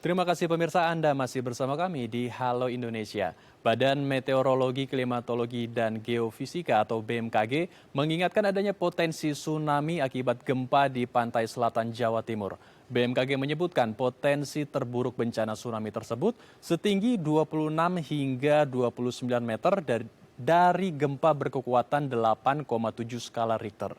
Terima kasih pemirsa, Anda masih bersama kami di Halo Indonesia. Badan Meteorologi, Klimatologi, dan Geofisika atau BMKG mengingatkan adanya potensi tsunami akibat gempa di pantai selatan Jawa Timur. BMKG menyebutkan potensi terburuk bencana tsunami tersebut setinggi 26 hingga 29 meter dari gempa berkekuatan 8,7 skala Richter.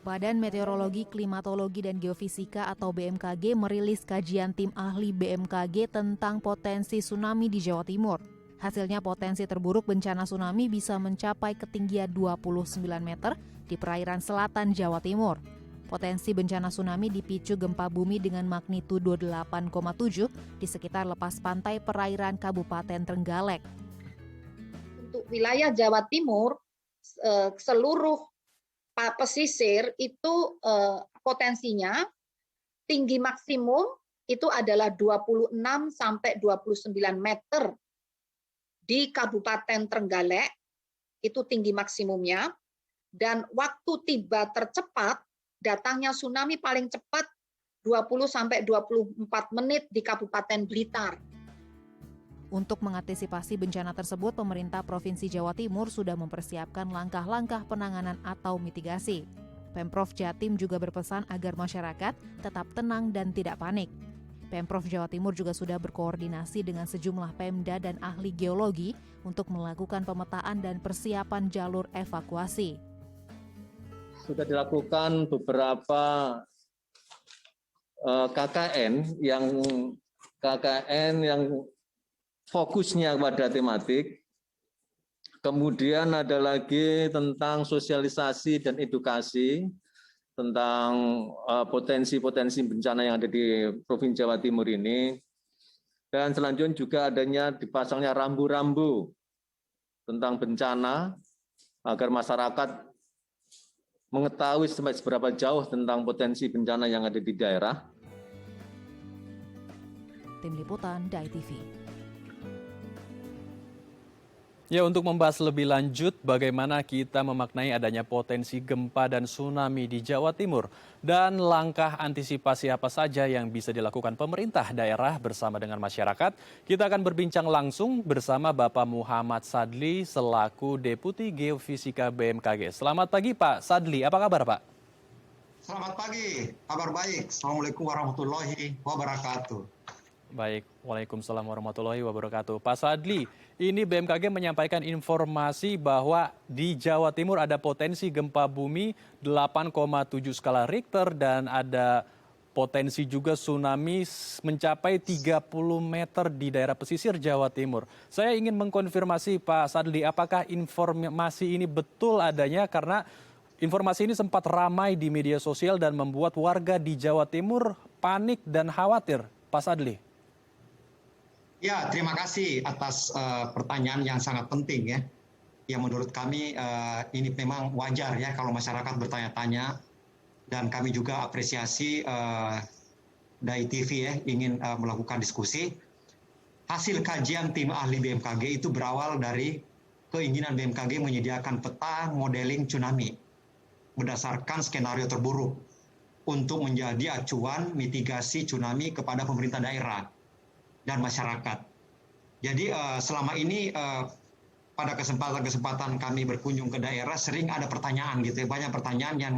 Badan Meteorologi, Klimatologi, dan Geofisika atau BMKG merilis kajian tim ahli BMKG tentang potensi tsunami di Jawa Timur. Hasilnya potensi terburuk bencana tsunami bisa mencapai ketinggian 29 meter di perairan selatan Jawa Timur. Potensi bencana tsunami dipicu gempa bumi dengan magnitudo 8,7 di sekitar lepas pantai perairan Kabupaten Trenggalek. Untuk wilayah Jawa Timur, seluruh pesisir itu potensinya tinggi maksimum itu adalah 26 sampai 29 meter di Kabupaten Trenggalek, itu tinggi maksimumnya, dan waktu tiba tercepat datangnya tsunami paling cepat 20 sampai 24 menit di Kabupaten Blitar. Untuk mengantisipasi bencana tersebut, pemerintah Provinsi Jawa Timur sudah mempersiapkan langkah-langkah penanganan atau mitigasi. Pemprov Jatim juga berpesan agar masyarakat tetap tenang dan tidak panik. Pemprov Jawa Timur juga sudah berkoordinasi dengan sejumlah Pemda dan ahli geologi untuk melakukan pemetaan dan persiapan jalur evakuasi. Sudah dilakukan beberapa KKN yang fokusnya pada tematik, kemudian ada lagi tentang sosialisasi dan edukasi tentang potensi-potensi bencana yang ada di Provinsi Jawa Timur ini, dan selanjutnya juga adanya dipasangnya rambu-rambu tentang bencana agar masyarakat mengetahui sampai seberapa jauh tentang potensi bencana yang ada di daerah. Tim Liputan DAI TV. Ya, untuk membahas lebih lanjut bagaimana kita memaknai adanya potensi gempa dan tsunami di Jawa Timur dan langkah antisipasi apa saja yang bisa dilakukan pemerintah daerah bersama dengan masyarakat, kita akan berbincang langsung bersama Bapak Muhammad Sadli selaku Deputi Geofisika BMKG. Selamat pagi Pak Sadli, apa kabar Pak? Selamat pagi, kabar baik. Assalamualaikum warahmatullahi wabarakatuh. Baik, Waalaikumsalam warahmatullahi wabarakatuh. Pak Sadli, ini BMKG menyampaikan informasi bahwa di Jawa Timur ada potensi gempa bumi 8,7 skala Richter dan ada potensi juga tsunami mencapai 30 meter di daerah pesisir Jawa Timur. Saya ingin mengkonfirmasi Pak Sadli, apakah informasi ini betul adanya karena informasi ini sempat ramai di media sosial dan membuat warga di Jawa Timur panik dan khawatir, Pak Sadli. Ya, terima kasih atas pertanyaan yang sangat penting ya. Yang menurut kami ini memang wajar ya kalau masyarakat bertanya-tanya, dan kami juga apresiasi DAI TV ya ingin melakukan diskusi. Hasil kajian tim ahli BMKG itu berawal dari keinginan BMKG menyediakan peta modeling tsunami berdasarkan skenario terburuk untuk menjadi acuan mitigasi tsunami kepada pemerintah daerah dan masyarakat. Jadi selama ini pada kesempatan-kesempatan kami berkunjung ke daerah sering ada pertanyaan gitu ya, banyak pertanyaan yang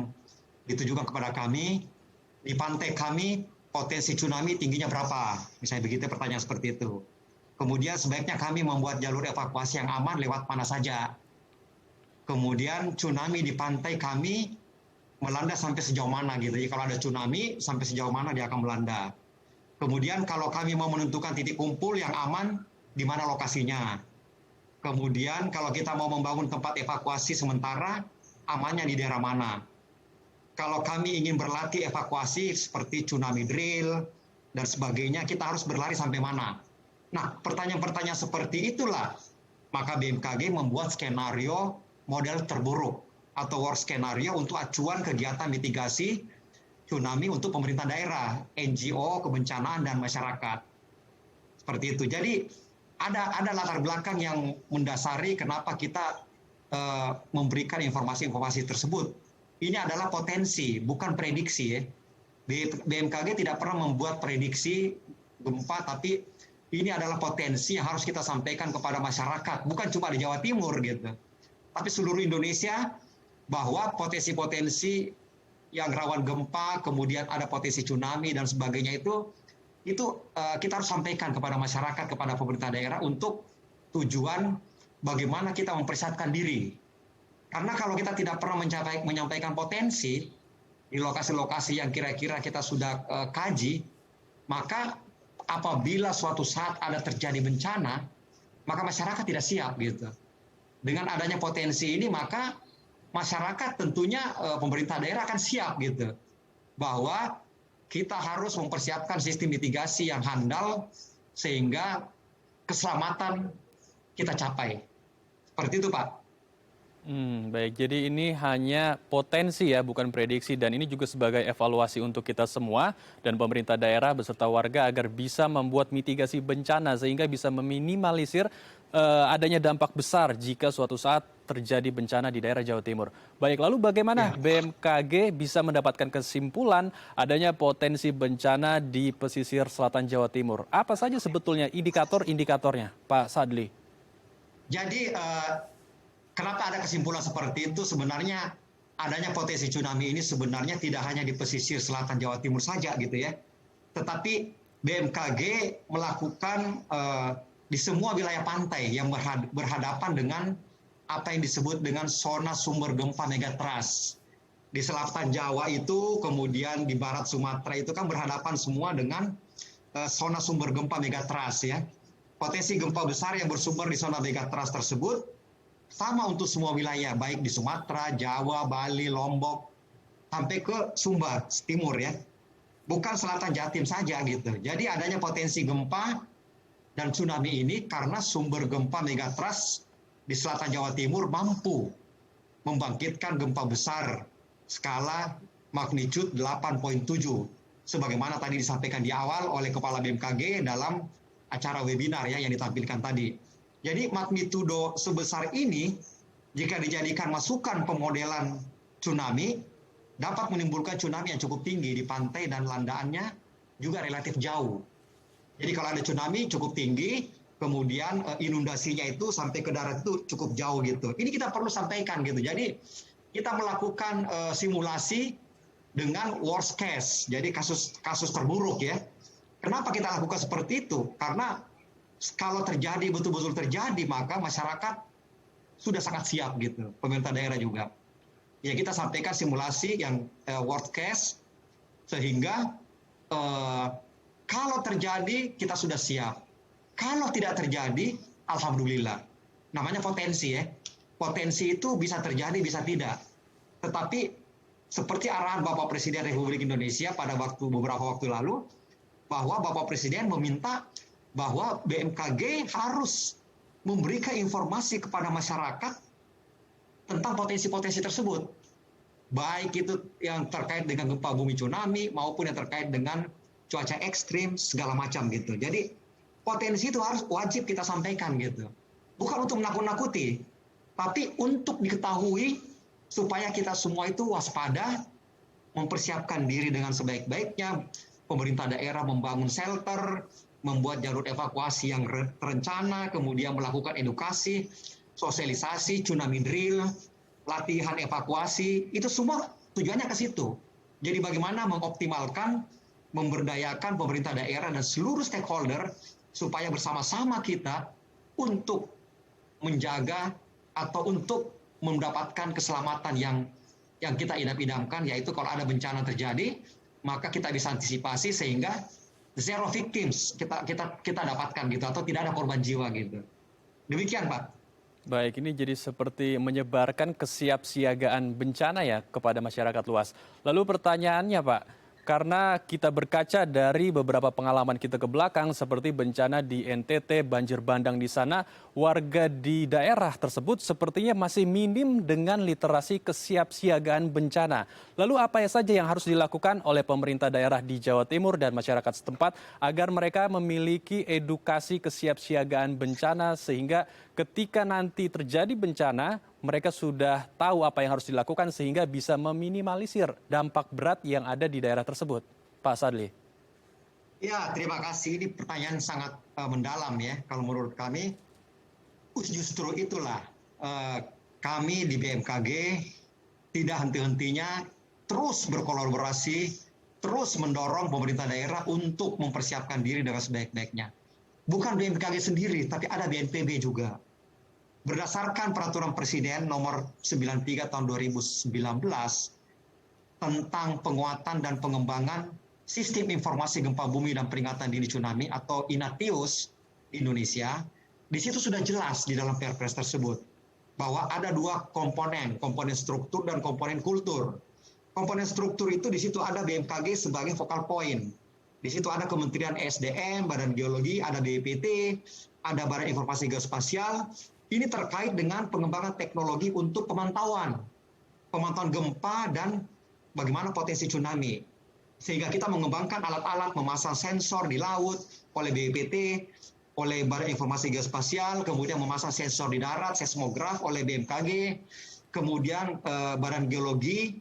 ditujukan kepada kami. Di pantai kami potensi tsunami tingginya berapa? Misalnya begitu, pertanyaan seperti itu. Kemudian sebaiknya kami membuat jalur evakuasi yang aman lewat mana saja. Kemudian tsunami di pantai kami melanda sampai sejauh mana gitu. Jadi kalau ada tsunami sampai sejauh mana dia akan melanda. Kemudian kalau kami mau menentukan titik kumpul yang aman, di mana lokasinya. Kemudian kalau kita mau membangun tempat evakuasi sementara, amannya di daerah mana. Kalau kami ingin berlatih evakuasi seperti tsunami drill dan sebagainya, kita harus berlari sampai mana. Nah, pertanyaan-pertanyaan seperti itulah, maka BMKG membuat skenario model terburuk atau worst skenario untuk acuan kegiatan mitigasi tsunami untuk pemerintah daerah, NGO, kebencanaan, dan masyarakat. Seperti itu. Jadi ada latar belakang yang mendasari kenapa kita memberikan informasi-informasi tersebut. Ini adalah potensi, bukan prediksi ya. BMKG tidak pernah membuat prediksi gempa, tapi ini adalah potensi yang harus kita sampaikan kepada masyarakat, bukan cuma di Jawa Timur gitu, tapi seluruh Indonesia, bahwa potensi-potensi yang rawan gempa, kemudian ada potensi tsunami dan sebagainya itu kita harus sampaikan kepada masyarakat, kepada pemerintah daerah untuk tujuan bagaimana kita mempersiapkan diri. Karena kalau kita tidak pernah menyampaikan potensi di lokasi-lokasi yang kira-kira kita sudah kaji, maka apabila suatu saat ada terjadi bencana, maka masyarakat tidak siap gitu. Dengan adanya potensi ini, maka masyarakat tentunya pemerintah daerah akan siap gitu, bahwa kita harus mempersiapkan sistem mitigasi yang handal sehingga keselamatan kita capai. Seperti itu, Pak. Baik, jadi ini hanya potensi ya, bukan prediksi, dan ini juga sebagai evaluasi untuk kita semua dan pemerintah daerah beserta warga agar bisa membuat mitigasi bencana sehingga bisa meminimalisir adanya dampak besar jika suatu saat terjadi bencana di daerah Jawa Timur. Baik, lalu bagaimana BMKG bisa mendapatkan kesimpulan adanya potensi bencana di pesisir selatan Jawa Timur? Apa saja sebetulnya indikator-indikatornya, Pak Sadli? Jadi kenapa ada kesimpulan seperti itu? Sebenarnya adanya potensi tsunami ini sebenarnya tidak hanya di pesisir selatan Jawa Timur saja gitu ya. Tetapi BMKG melakukan di semua wilayah pantai yang berhadapan dengan apa yang disebut dengan zona sumber gempa megatrust. Di selatan Jawa itu, kemudian di barat Sumatera itu kan berhadapan semua dengan zona sumber gempa megatrust ya. Potensi gempa besar yang bersumber di zona megatrust tersebut sama untuk semua wilayah, baik di Sumatera, Jawa, Bali, Lombok, sampai ke Sumba Timur ya. Bukan selatan Jatim saja gitu. Jadi adanya potensi gempa dan tsunami ini karena sumber gempa megatrust di selatan Jawa Timur mampu membangkitkan gempa besar skala magnitude 8.7. Sebagaimana tadi disampaikan di awal oleh Kepala BMKG dalam acara webinar ya yang ditampilkan tadi. Jadi magnitudo sebesar ini jika dijadikan masukan pemodelan tsunami dapat menimbulkan tsunami yang cukup tinggi di pantai dan landaannya juga relatif jauh. Jadi kalau ada tsunami cukup tinggi, kemudian inundasinya itu sampai ke darat itu cukup jauh gitu. Ini kita perlu sampaikan gitu. Jadi kita melakukan simulasi dengan worst case. Jadi kasus terburuk ya. Kenapa kita lakukan seperti itu? Karena kalau terjadi, betul-betul terjadi, maka masyarakat sudah sangat siap gitu, pemerintah daerah juga. Ya kita sampaikan simulasi yang worst case, sehingga kalau terjadi kita sudah siap. Kalau tidak terjadi, alhamdulillah. Namanya potensi ya. Potensi itu bisa terjadi, bisa tidak. Tetapi seperti arahan Bapak Presiden Republik Indonesia pada beberapa waktu lalu, bahwa Bapak Presiden meminta bahwa BMKG harus memberikan informasi kepada masyarakat tentang potensi-potensi tersebut. Baik itu yang terkait dengan gempa bumi tsunami maupun yang terkait dengan cuaca ekstrim segala macam gitu. Jadi potensi itu harus wajib kita sampaikan gitu. Bukan untuk menakut-nakuti, tapi untuk diketahui supaya kita semua itu waspada, mempersiapkan diri dengan sebaik-baiknya. Pemerintah daerah membangun shelter, membuat jalur evakuasi yang terencana, kemudian melakukan edukasi, sosialisasi, tsunami drill, latihan evakuasi, itu semua tujuannya ke situ. Jadi bagaimana mengoptimalkan, memberdayakan pemerintah daerah dan seluruh stakeholder supaya bersama-sama kita untuk menjaga atau untuk mendapatkan keselamatan yang kita idam-idamkan, yaitu kalau ada bencana terjadi, maka kita bisa antisipasi sehingga zero victims kita dapatkan gitu, atau tidak ada korban jiwa gitu. Demikian Pak. Baik, ini jadi seperti menyebarkan kesiapsiagaan bencana ya kepada masyarakat luas. Lalu pertanyaannya Pak, karena kita berkaca dari beberapa pengalaman kita ke belakang seperti bencana di NTT, banjir bandang di sana, warga di daerah tersebut sepertinya masih minim dengan literasi kesiapsiagaan bencana. Lalu apa saja yang harus dilakukan oleh pemerintah daerah di Jawa Timur dan masyarakat setempat agar mereka memiliki edukasi kesiapsiagaan bencana sehingga ketika nanti terjadi bencana, mereka sudah tahu apa yang harus dilakukan sehingga bisa meminimalisir dampak berat yang ada di daerah tersebut? Pak Sadli? Ya, terima kasih. Ini pertanyaan sangat mendalam ya. Kalau menurut kami, justru itulah kami di BMKG tidak henti-hentinya terus berkolaborasi, terus mendorong pemerintah daerah untuk mempersiapkan diri dengan sebaik-baiknya. Bukan BMKG sendiri, tapi ada BNPB juga. Berdasarkan peraturan Presiden nomor 93 tahun 2019 tentang penguatan dan pengembangan Sistem Informasi Gempa Bumi dan Peringatan Dini Tsunami atau INATIUS di Indonesia, di situ sudah jelas di dalam Perpres tersebut bahwa ada dua komponen struktur dan komponen kultur. Komponen struktur itu di situ ada BMKG sebagai focal point. Di situ ada Kementerian SDM, Badan Geologi, ada BPT, ada Badan Informasi Geospasial. Ini terkait dengan pengembangan teknologi untuk pemantauan gempa dan bagaimana potensi tsunami. Sehingga kita mengembangkan alat-alat memasang sensor di laut oleh BPT, oleh Badan Informasi Geospasial, kemudian memasang sensor di darat, seismograf oleh BMKG, kemudian Badan Geologi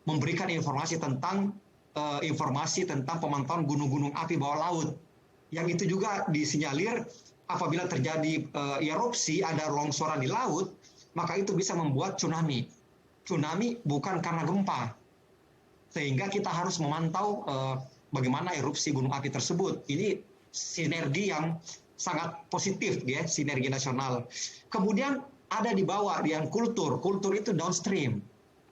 memberikan informasi tentang pemantauan gunung-gunung api bawah laut. Yang itu juga disinyalir apabila terjadi erupsi, ada longsoran di laut, maka itu bisa membuat tsunami. Tsunami bukan karena gempa. Sehingga kita harus memantau bagaimana erupsi gunung api tersebut. Ini sinergi yang sangat positif ya, sinergi nasional. Kemudian ada di bawah yang kultur itu downstream.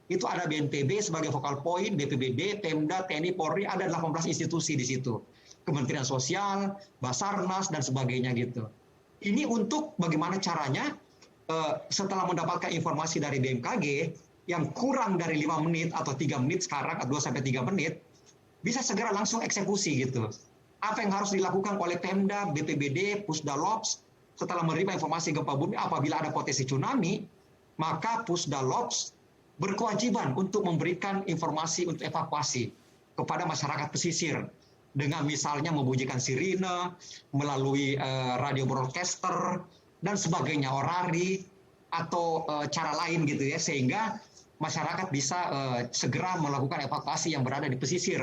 Itu ada BNPB sebagai focal point, BPBD, Pemda, TNI, Polri, ada 18 institusi di situ. Kementerian Sosial, Basarnas, dan sebagainya gitu. Ini untuk bagaimana caranya setelah mendapatkan informasi dari BMKG yang kurang dari 5 menit atau 3 menit sekarang, 2-3 menit, bisa segera langsung eksekusi gitu. Apa yang harus dilakukan oleh Pemda, BPBD, Pusdalops setelah menerima informasi gempa bumi apabila ada potensi tsunami, maka Pusdalops berkewajiban untuk memberikan informasi untuk evakuasi kepada masyarakat pesisir dengan misalnya membunyikan sirine, melalui radio broadcaster dan sebagainya, orari atau cara lain gitu ya, sehingga masyarakat bisa segera melakukan evakuasi yang berada di pesisir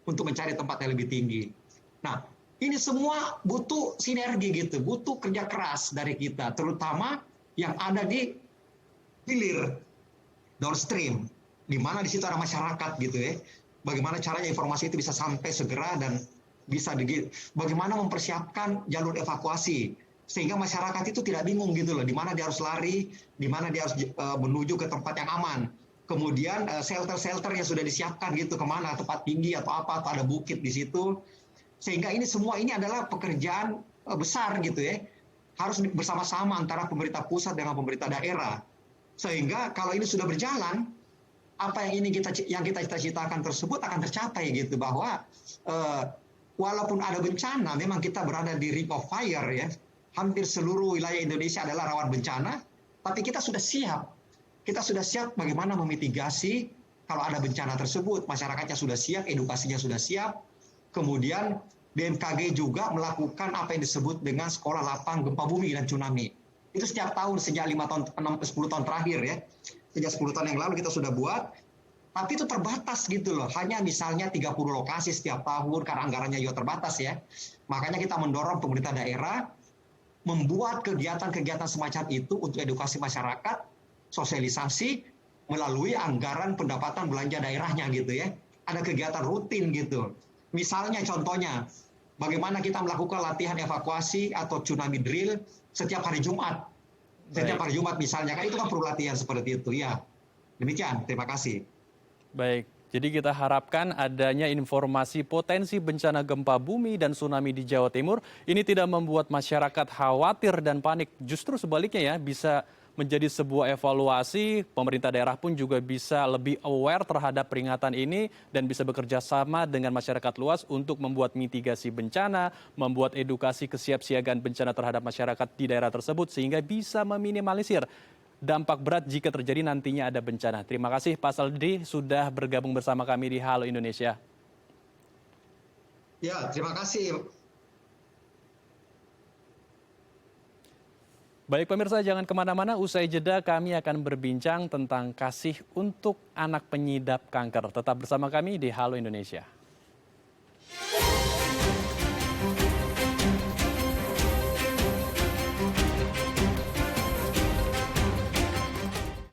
untuk mencari tempat yang lebih tinggi. Nah, ini semua butuh sinergi gitu, butuh kerja keras dari kita, terutama yang ada di hilir downstream, di mana di situ ada masyarakat gitu ya. Bagaimana caranya informasi itu bisa sampai segera dan bisa bagaimana mempersiapkan jalur evakuasi sehingga masyarakat itu tidak bingung gitu loh, di mana dia harus lari, di mana dia harus menuju ke tempat yang aman. Kemudian shelter-shelter yang sudah disiapkan gitu, kemana, tempat tinggi atau apa, atau ada bukit di situ. Sehingga ini semua ini adalah pekerjaan besar gitu ya, harus bersama-sama antara pemerintah pusat dengan pemerintah daerah. Sehingga kalau ini sudah berjalan, apa yang kita cita-citakan tersebut akan tercapai gitu, bahwa walaupun ada bencana, memang kita berada di ring of fire ya, hampir seluruh wilayah Indonesia adalah rawan bencana, tapi kita sudah siap. Kita sudah siap bagaimana memitigasi kalau ada bencana tersebut, masyarakatnya sudah siap, edukasinya sudah siap. Kemudian BMKG juga melakukan apa yang disebut dengan sekolah lapang gempa bumi dan tsunami. Itu setiap tahun sejak 10 tahun terakhir ya. Sejak 10 tahun yang lalu kita sudah buat. Tapi itu terbatas gitu loh. Hanya misalnya 30 lokasi setiap tahun karena anggarannya juga terbatas ya. Makanya kita mendorong pemerintah daerah membuat kegiatan-kegiatan semacam itu untuk edukasi masyarakat, sosialisasi melalui anggaran pendapatan belanja daerahnya gitu ya. Ada kegiatan rutin gitu. Misalnya contohnya, bagaimana kita melakukan latihan evakuasi atau tsunami drill setiap hari Jumat. Setiap hari Jumat misalnya, kan itu kan perlu latihan seperti itu ya. Demikian, terima kasih. Baik, jadi kita harapkan adanya informasi potensi bencana gempa bumi dan tsunami di Jawa Timur ini tidak membuat masyarakat khawatir dan panik. Justru sebaliknya ya, bisa menjadi sebuah evaluasi, pemerintah daerah pun juga bisa lebih aware terhadap peringatan ini dan bisa bekerja sama dengan masyarakat luas untuk membuat mitigasi bencana, membuat edukasi kesiapsiagaan bencana terhadap masyarakat di daerah tersebut sehingga bisa meminimalisir dampak berat jika terjadi nantinya ada bencana. Terima kasih Pak Sadli sudah bergabung bersama kami di Halo Indonesia. Ya, terima kasih. Baik pemirsa, jangan kemana-mana, usai jeda kami akan berbincang tentang kasih untuk anak penyidap kanker. Tetap bersama kami di Halo Indonesia.